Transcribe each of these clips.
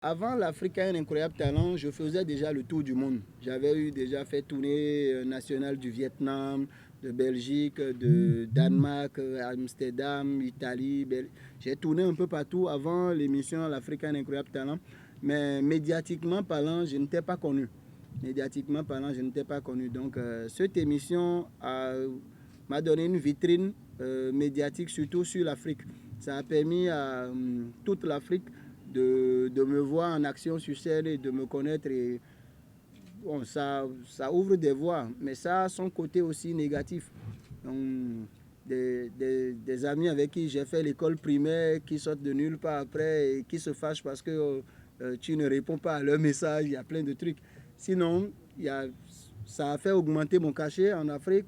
Avant l'Afrique a un incroyable talent, je faisais déjà le tour du monde. J'avais déjà fait tournée nationale du Vietnam, de Belgique, de Danemark, Amsterdam, Italie. J'ai tourné un peu partout avant l'émission L'Afrique a un incroyable talent. Mais médiatiquement parlant, je n'étais pas connu. Médiatiquement parlant, je n'étais pas connu. Donc cette émission m'a donné une vitrine médiatique, surtout sur l'Afrique. Ça a permis à toute l'Afrique de me voir en action sur scène et de me connaître. Et bon, ça ouvre des voies, mais ça a son côté aussi négatif. Donc, des amis avec qui j'ai fait l'école primaire qui sortent de nulle part après et qui se fâchent parce que tu ne réponds pas à leurs messages, il y a plein de trucs. Sinon, ça a fait augmenter mon cachet en Afrique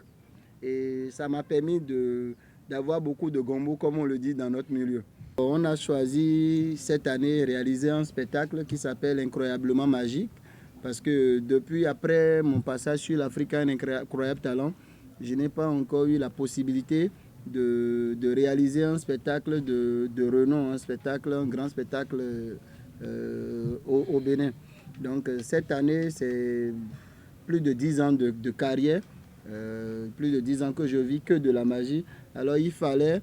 et ça m'a permis d'avoir beaucoup de gombo, comme on le dit dans notre milieu. On a choisi cette année de réaliser un spectacle qui s'appelle Incroyablement Magique, parce que depuis après mon passage sur l'Afrique un incroyable talent, je n'ai pas encore eu la possibilité de réaliser un spectacle de renom, un grand spectacle au Bénin. Donc cette année, c'est plus de 10 ans de carrière, plus de 10 ans que je vis que de la magie. Alors il fallait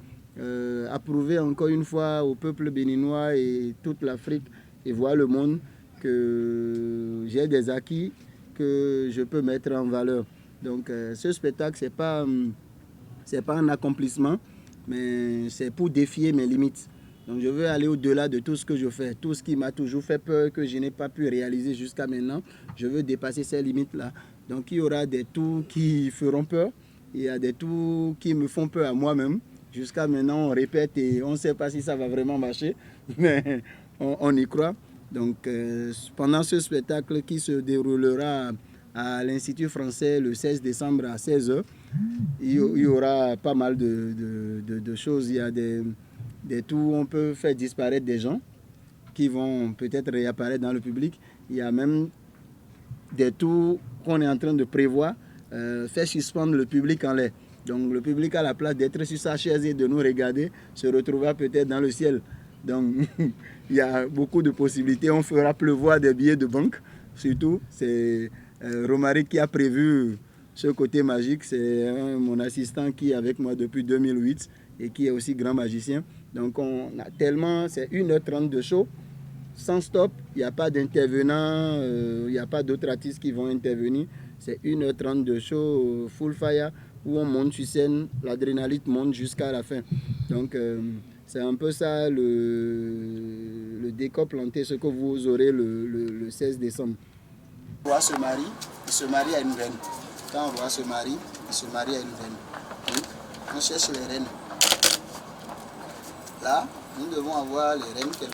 approuver encore une fois au peuple béninois et toute l'Afrique et voir le monde que j'ai des acquis que je peux mettre en valeur. Donc ce spectacle, c'est pas un accomplissement, mais c'est pour défier mes limites. Donc je veux aller au-delà de tout ce que je fais, tout ce qui m'a toujours fait peur, que je n'ai pas pu réaliser jusqu'à maintenant. Je veux dépasser ces limites-là. Donc il y aura des tours qui feront peur, il y a des tours qui me font peur à moi-même. Jusqu'à maintenant, on répète et on ne sait pas si ça va vraiment marcher, mais on y croit. Donc pendant ce spectacle qui se déroulera à l'Institut français le 16 décembre à 16 h, il y aura pas mal de choses. Il y a des tours où on peut faire disparaître des gens qui vont peut-être réapparaître dans le public. Il y a même des tours qu'on est en train de prévoir, faire suspendre le public en l'air. Donc le public a la place d'être sur sa chaise et de nous regarder, se retrouvera peut-être dans le ciel. Donc il y a beaucoup de possibilités. On fera pleuvoir des billets de banque. Surtout, c'est Romaric qui a prévu ce côté magique. C'est mon assistant qui est avec moi depuis 2008 et qui est aussi grand magicien. Donc on a tellement, c'est 1h30 de show, sans stop, il n'y a pas d'intervenants, il n'y a pas d'autres artistes qui vont intervenir. C'est 1h30 de show full fire où on monte sur scène, l'adrénaline monte jusqu'à la fin. Donc c'est un peu ça le décor planté, ce que vous aurez le 16 décembre. Le roi se marie, il se marie à une reine. Quand un roi se marie, il se marie à une reine. Donc, on cherche les reines. Là, nous devons avoir les reines